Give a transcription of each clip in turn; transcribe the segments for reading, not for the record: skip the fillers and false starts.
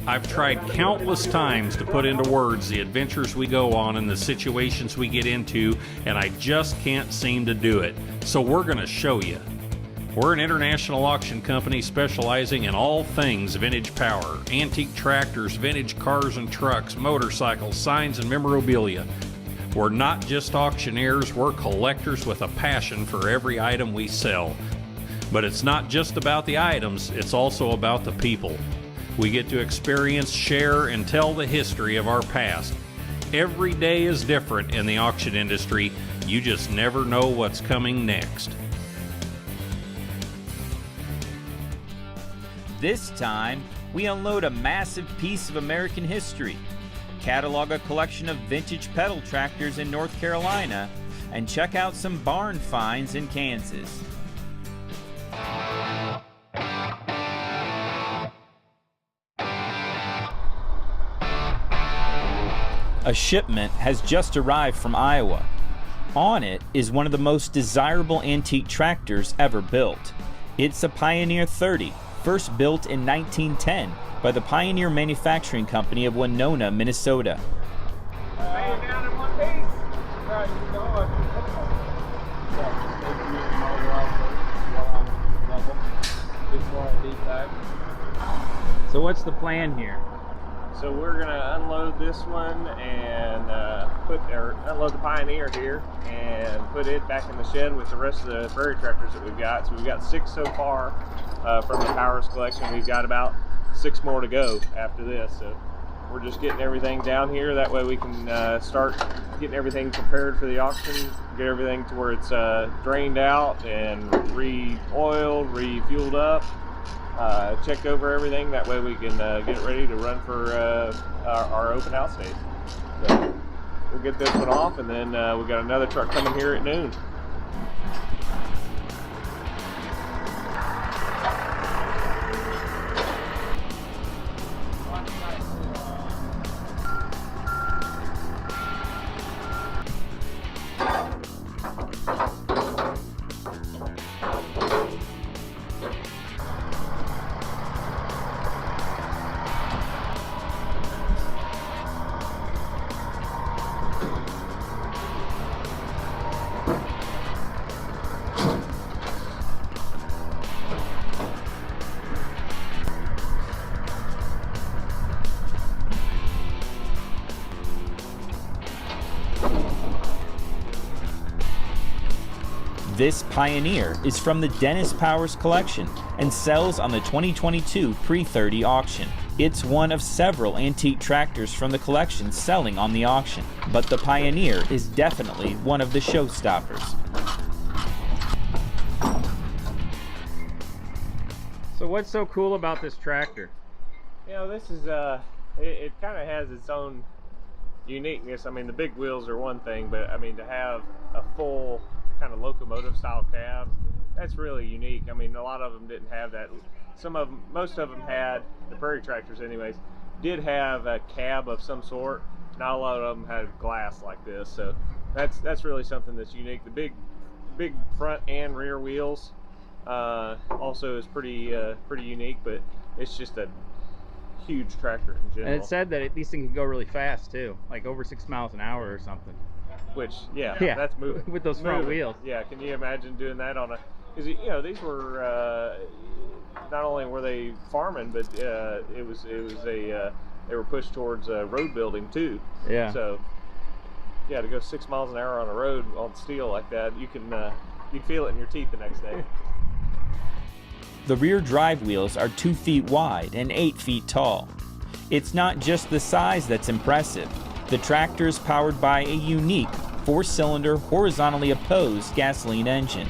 I've tried countless times to put into words the adventures we go on and the situations we get into, and I just can't seem to do it. So we're going to show you. We're an international auction company specializing in all things vintage power, antique tractors, vintage cars and trucks, motorcycles, signs, and memorabilia. We're not just auctioneers, we're collectors with a passion for every item we sell. But it's not just about the items, it's also about the people. We get to experience, share, and tell the history of our past. Every day is different in the auction industry. You just never know what's coming next. This time, we unload a massive piece of American history, catalog a collection of vintage pedal tractors in North Carolina, and check out some barn finds in Kansas. A shipment has just arrived from Iowa. On it is one of the most desirable antique tractors ever built. It's a Pioneer 30, first built in 1910 by the Pioneer Manufacturing Company of Winona, Minnesota. Laying down in one piece. So what's the plan here? So we're gonna unload this one and unload the Pioneer here and put it back in the shed with the rest of the prairie tractors that we've got. So we've got 6 so far from the Powers collection. We've got about 6 more to go after this. So we're just getting everything down here. That way we can start getting everything prepared for the auction, get everything to where it's drained out and re-oiled, refueled up. Check over everything, that way we can get it ready to run for our open house days. So we'll get this one off, and then we've got another truck coming here at noon. This Pioneer is from the Dennis Powers collection and sells on the 2022 Pre-30 auction. It's one of several antique tractors from the collection selling on the auction, but the Pioneer is definitely one of the showstoppers. So what's so cool about this tractor? You know, this is it kind of has its own uniqueness. I mean, the big wheels are one thing, but I mean, to have a full kind of locomotive style cab, that's really unique. I mean, a lot of them didn't have that. Most of them had, the prairie tractors anyways, did have a cab of some sort. Not a lot of them had glass like this, so that's really something that's unique. The big front and rear wheels also is pretty unique, but it's just a huge tractor in general. And it said that these things can go really fast too, like over 6 miles an hour or something. Which, yeah, Yeah, that's moving. with those front wheels. Yeah, can you imagine doing that on a, because, you know, these were, not only were they farming, but it was they were pushed towards road building too. Yeah. So, yeah, to go 6 miles an hour on a road on steel like that, you can feel it in your teeth the next day. The rear drive wheels are 2 feet wide and 8 feet tall. It's not just the size that's impressive. The tractor is powered by a unique 4-cylinder horizontally opposed gasoline engine.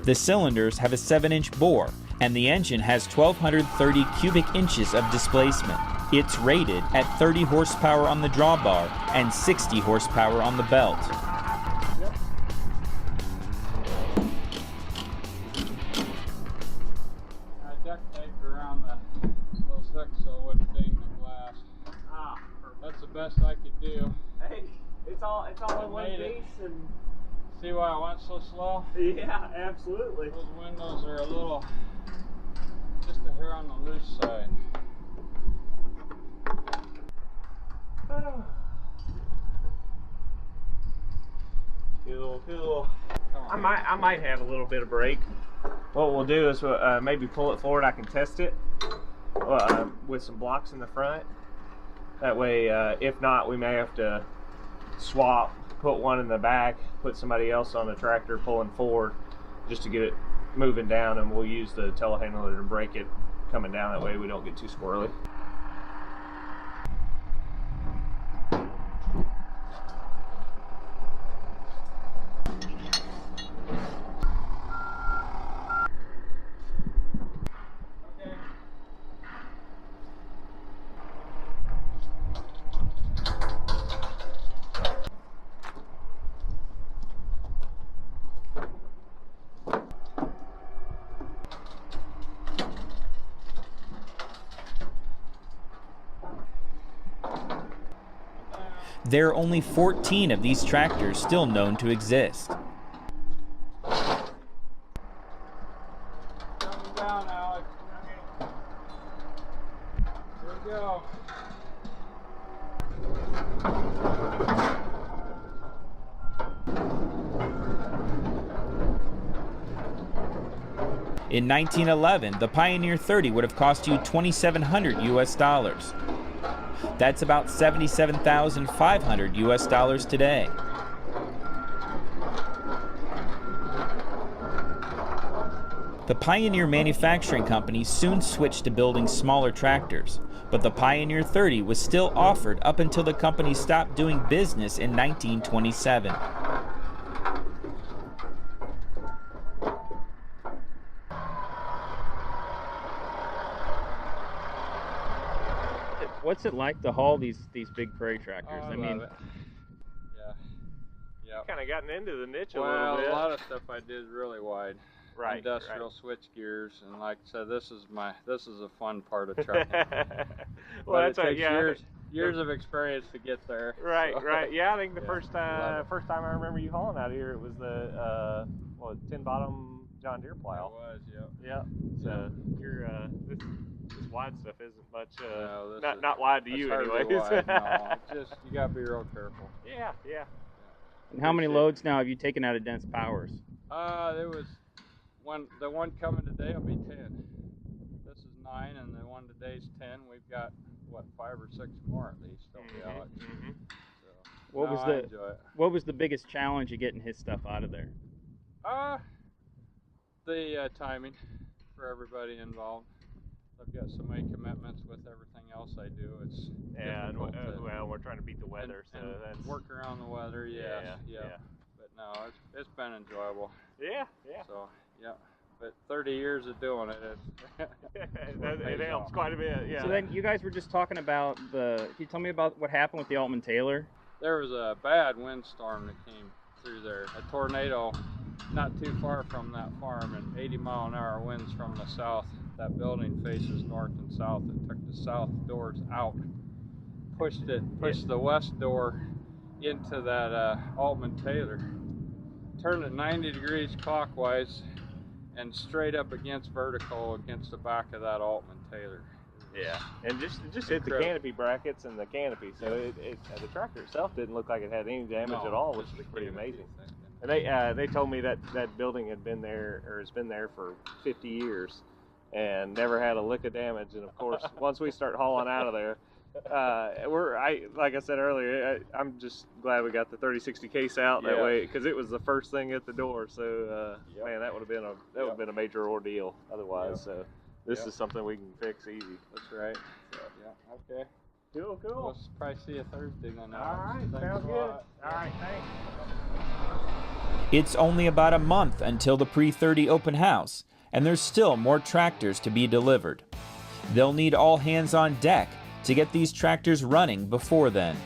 The cylinders have a 7-inch bore, and the engine has 1,230 cubic inches of displacement. It's rated at 30 horsepower on the drawbar and 60 horsepower on the belt. I duct taped around the little sector so it wouldn't ding the glass. Ah, That's the best I could do. hey, it's all in one Made it. piece, and See why I went so slow? yeah, absolutely. Those windows are a little, just a hair on the loose side. I might have a little bit of brake. What we'll do is maybe pull it forward. I can test it with some blocks in the front. That way, if not, we may have to swap, put one in the back, put somebody else on the tractor pulling forward just to get it moving down, and we'll use the telehandler to brake it coming down. That way we don't get too squirrely. There are only 14 of these tractors still known to exist. Coming down, Alex. Here we go. In 1911, the Pioneer 30 would have cost you $2,700 US. That's about $77,500 US today. The Pioneer Manufacturing Company soon switched to building smaller tractors, but the Pioneer 30 was still offered up until the company stopped doing business in 1927. What's it like to haul these big prairie tractors? Oh, I mean, love it. Yeah. Kind of gotten into the niche a Well, little bit. a lot of stuff I did really wide. Right, Industrial switch gears, and like I said, this is a fun part of trucking. Well, But that's it takes yeah. years of experience to get there. Right, so. right. Yeah, I think the Yeah, first love time I remember you hauling out here, it was the 10-bottom John Deere It plow. was, yep. Yeah. So you're this wide stuff isn't much. No, this is- not wide to It's you, hardly anyways. wide, no. It's just you gotta be real careful. Yeah, yeah. and how many appreciate it. loads now have you taken out of Dense Powers? There was the one coming today will be 10. This is 9, and the one today's 10. We've got what 5 or 6 more at least, don't we, Alex? Mm-hmm. So, What was I enjoy it. What was the biggest challenge of getting his stuff out of there? The timing for everybody involved. I've got so many commitments with everything else I do. It's And difficult to- well, we're trying to beat the weather, and so that's work around the weather. Yeah. But no, it's been enjoyable. yeah. So yeah, but 30 years of doing it, It helps quite a bit. Yeah. So then you guys were just talking about can you tell me about what happened with the Aumann Taylor? There was a bad windstorm that came through there. A tornado not too far from that farm, and 80-mile-an-hour winds from the south. That building faces north and south. It took the south doors out, pushed the west door into that Aumann Taylor, turned it 90 degrees clockwise, and straight up against vertical against the back of that Aumann Taylor. Yeah, and just hit the canopy brackets and the canopy, so the tractor itself didn't look like it had any damage at all, which is pretty amazing. And they told me that building had been there, or has been there for 50 years, and never had a lick of damage. And of course, once we start hauling out of there, like I said earlier, I'm just glad we got the 3060 case out that way, because it was the first thing at the door. So man, that would have been a major ordeal otherwise. So this is something we can fix easy. That's right. So, yeah. Okay. Cool. We'll probably see you Thursday then. All right, Thanks sounds a good. lot. All right, thanks. It's only about a month until the pre-30 open house, and there's still more tractors to be delivered. They'll need all hands on deck to get these tractors running before then.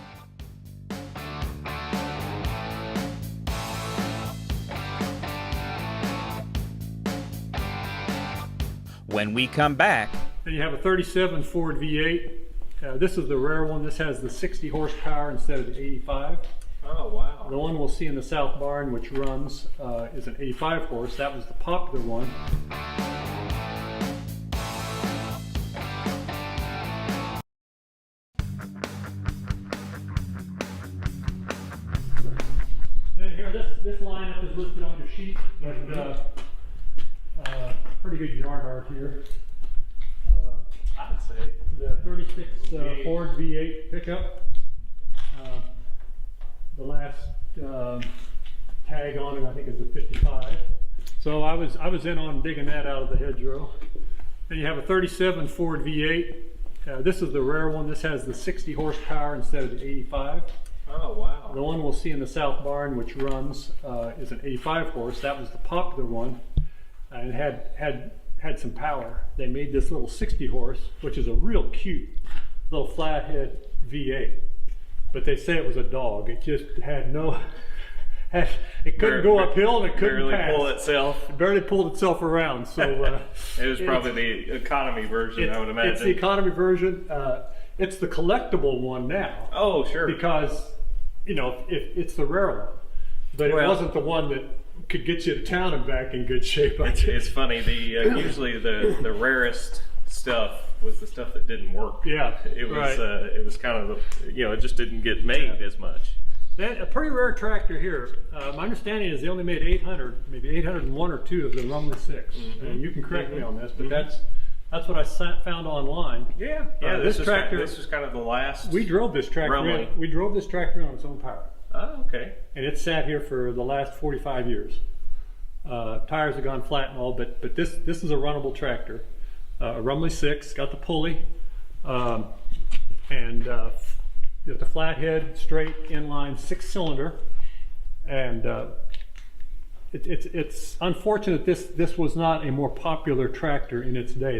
When we come back, And you have a 37 Ford V8. This is the rare one. This has the 60 horsepower instead of the 85. Oh wow. The one we'll see in the south barn, which runs, is an 85 horse. That was the popular one. Then here, this lineup is listed on your sheet, but pretty good yard art here. I'd say. The 36 Ford V8 pickup. The last tag on it, I think, is a 55. So I was in on digging that out of the hedgerow. Then you have a 37 Ford V8. This is the rare one. This has the 60 horsepower instead of the 85. Oh, wow. The one we'll see in the south barn, which runs, is an 85 horse. That was the popular one, and had some power. They made this little 60 horse, which is a real cute little flathead V8. But they say it was a dog. It just had no, it couldn't go uphill and it couldn't pass. Pull itself. It barely pulled itself around. So it was probably the economy version, I would imagine. It's the economy version. It's the collectible one now. Oh, sure. Because, you know, it's the rare one. But it wasn't the one that could get you to town and back in good shape. It's funny. Usually the rarest stuff was the stuff that didn't work. Yeah, it was kind of it just didn't get made as much. A pretty rare tractor here. My understanding is they only made 800, maybe 801 or 2 of the Rumley 6. And you can correct me on this, but that's what I found online. Yeah. This tractor. This was kind of the last. We drove this tractor. Rumley. We drove this tractor on its own power. Oh, okay. And it's sat here for the last 45 years. Tires have gone flat and all, but this is a runnable tractor. A Rumley 6, got the pulley, and the flathead, straight, inline, 6-cylinder. And it's unfortunate this was not a more popular tractor in its day.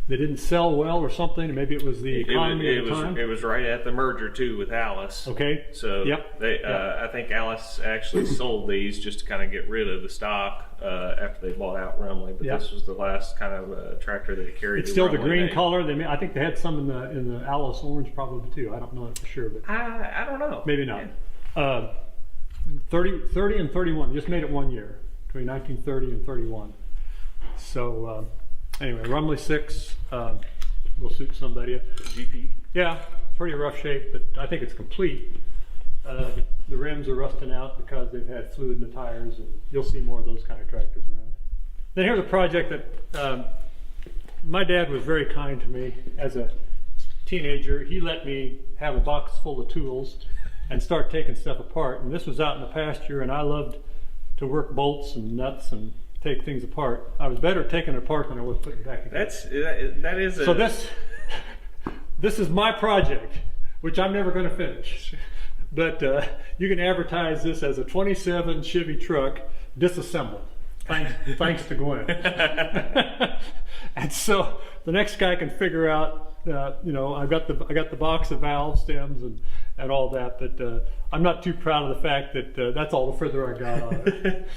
They didn't sell well or something. Maybe it was the economy at the time. It was right at the merger too with Alice. Okay. So I think Alice actually sold these just to kind of get rid of the stock after they bought out Rumley. But this was the last kind of tractor that carried. It's still the green name. color. I think they had some in the Alice orange probably too. I don't know it for sure, but I don't know. Maybe not. Yeah. 30 and 31. Just made it 1 year between 1930 and 31. So. Anyway, Rumley 6 will suit somebody. GP. Yeah, pretty rough shape, but I think it's complete. The rims are rusting out because they've had fluid in the tires, and you'll see more of those kind of tractors around. Then here's a project that my dad was very kind to me as a teenager. He let me have a box full of tools and start taking stuff apart. And this was out in the pasture, and I loved to work bolts and nuts and take things apart. I was better at taking it apart than I was putting it back together. That is. So this is my project, which I'm never going to finish. But you can advertise this as a 27 Chevy truck disassembled. Thanks to Gwen. And so the next guy can figure out. I got the box of valve stems and all that, but I'm not too proud of the fact that that's all the further I got on it.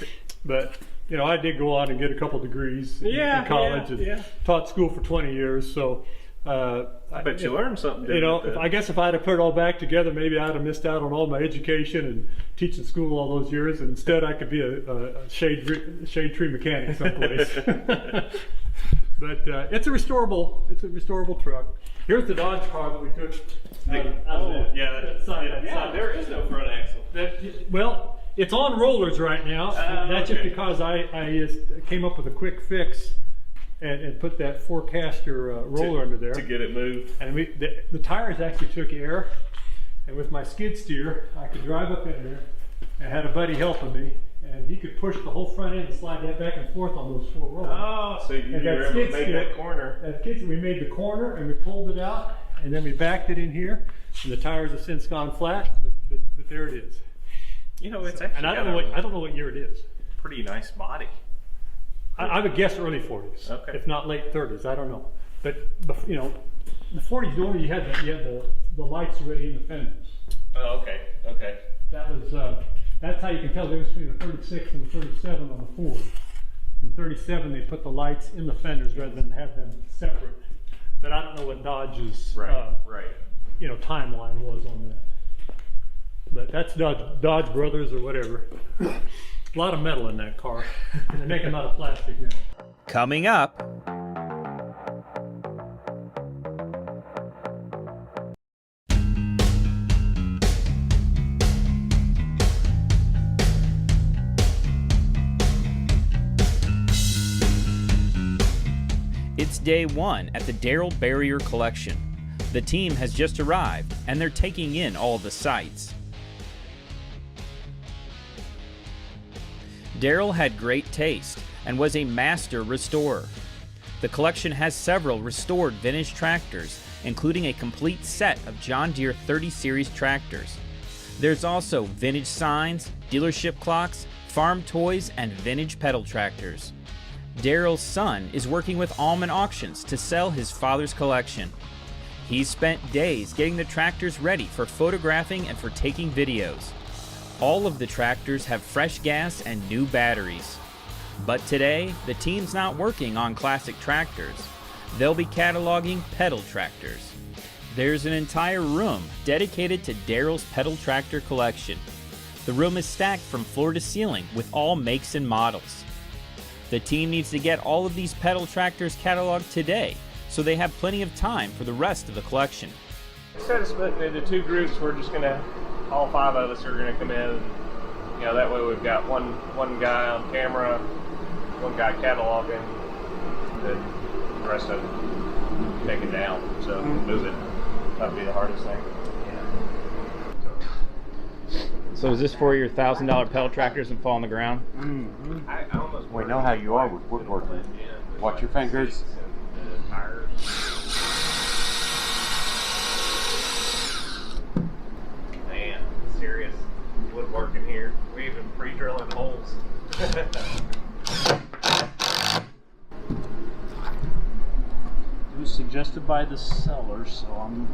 But I did go on and get a couple degrees in college and taught school for 20 years. So I bet you learned something. I guess if I'd have put it all back together, maybe I'd have missed out on all my education and teaching school all those years. And instead, I could be a shade tree mechanic someplace. But it's a restorable truck. Here's the Dodge car that we took. There is no front axle. Well, it's on rollers right now. That's just because I just came up with a quick fix and put that 4-caster roller under there to get it moved. And the tires actually took air, and with my skid steer, I could drive up in there. I had a buddy helping me, and he could push the whole front end and slide that back and forth on those 4 rollers. Oh, so you were able to make that corner. We made the corner and we pulled it out, and then we backed it in here, and the tires have since gone flat, but there it is. It's actually. And I don't know what year it is. Pretty nice body. I would guess early 40s, if not late 30s. I don't know, but the 40s, normally you had the lights already in the fenders. Oh, okay. That was that's how you can tell the difference between the 36 and the 37 on the Ford. In 37, they put the lights in the fenders rather than have them separate. But I don't know what Dodge's timeline was on that. But that's Dodge Brothers or whatever. A lot of metal in that car. And they make them out of plastic now. Coming up, day one at the Darrell Barrier Collection. The team has just arrived and they're taking in all the sights. Darrell had great taste and was a master restorer. The collection has several restored vintage tractors, including a complete set of John Deere 30 Series tractors. There's also vintage signs, dealership clocks, farm toys, and vintage pedal tractors. Darrell's son is working with Aumann Auctions to sell his father's collection. He's spent days getting the tractors ready for photographing and for taking videos. All of the tractors have fresh gas and new batteries. But today, the team's not working on classic tractors. They'll be cataloging pedal tractors. There's an entire room dedicated to Darrell's pedal tractor collection. The room is stacked from floor to ceiling with all makes and models. The team needs to get all of these pedal tractors cataloged today, so they have plenty of time for the rest of the collection. Instead of splitting into two groups, we're just gonna, all 5 of us are gonna come in, and, you know, that way we've got one guy on camera, one guy cataloging, and then the rest of it take it down. So move it. That'd be the hardest thing. So is this for your $1,000 pedal tractors and fall on the ground? I almost We know how you are with woodworking. Watch your fingers. The tires. Man, serious woodworking here. We even pre-drilling holes. It was suggested by the seller, so I'm...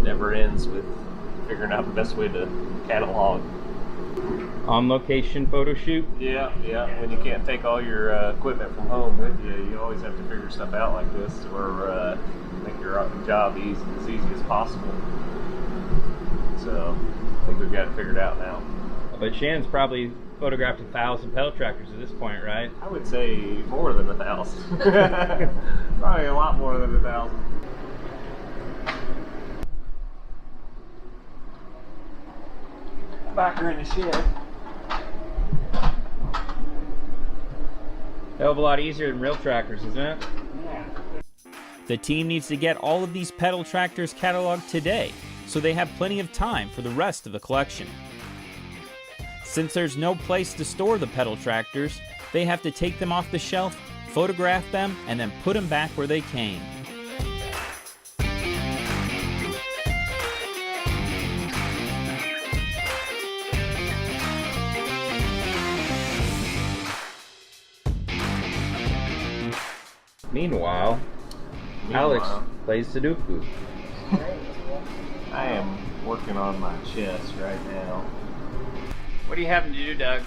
Never ends with figuring out the best way to catalog. On location photo shoot? Yeah. When you can't take all your equipment from home with you, you always have to figure stuff out like this, or make your job as easy as possible. So I think we've got it figured out now. But Shannon's probably photographed 1,000 pedal tractors at this point, right? I would say more than 1,000. Probably a lot more than 1,000. Back here in the shed. Hell of a lot easier than real tractors, isn't it? Yeah. The team needs to get all of these pedal tractors cataloged today, so they have plenty of time for the rest of the collection. Since there's no place to store the pedal tractors, they have to take them off the shelf, photograph them, and then put them back where they came. Meanwhile, Alex plays Sudoku. I am working on my chest right now. What are you having to do, Doug?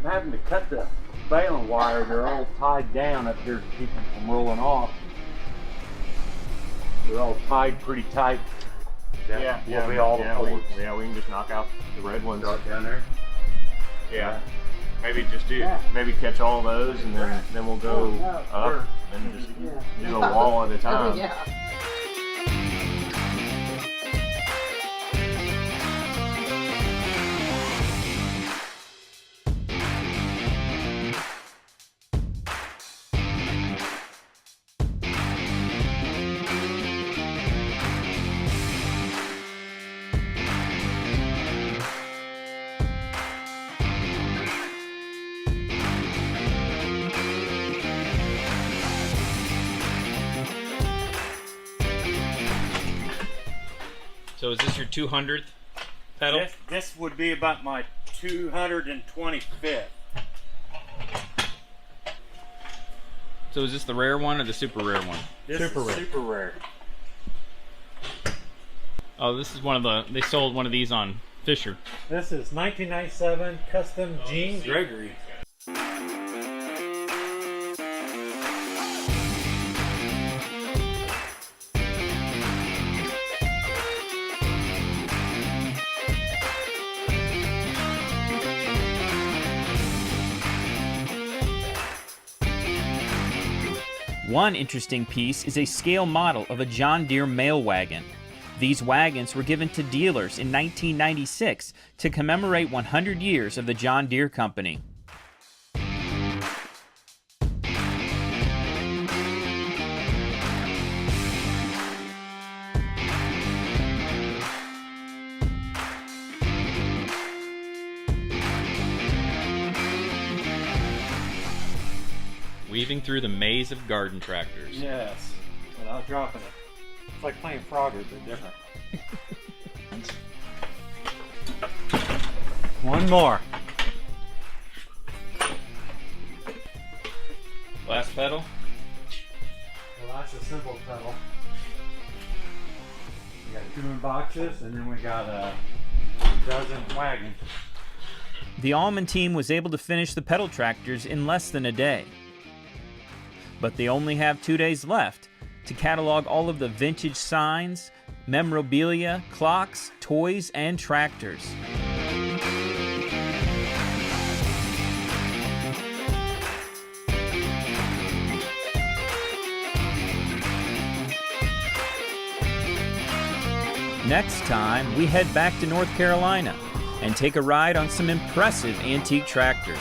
I'm having to cut the baling wire. They're all tied down up here to keep them from rolling off. They're all tied pretty tight. That will be all the cords. we can just knock out the red ones. Start down there. Yeah. Maybe just maybe catch all those, and then we'll go up and just do a wall at a time. So is this your 200th pedal? This would be about my 225th. So is this the rare one or the super rare one? This is super rare. Oh, this is one of the, they sold one of these on Fisher. This is 1997 custom Gene Gregory. One interesting piece is a scale model of a John Deere mail wagon. These wagons were given to dealers in 1996 to commemorate 100 years of the John Deere Company. Weaving through the maze of garden tractors. Yes, without dropping it. It's like playing Frogger, but different. One more. Last pedal. Well, that's a simple pedal. We got 2 in boxes, and then we got a dozen wagons. The Aumann team was able to finish the pedal tractors in less than a day. But they only have 2 days left to catalog all of the vintage signs, memorabilia, clocks, toys, and tractors. Next time, we head back to North Carolina and take a ride on some impressive antique tractors.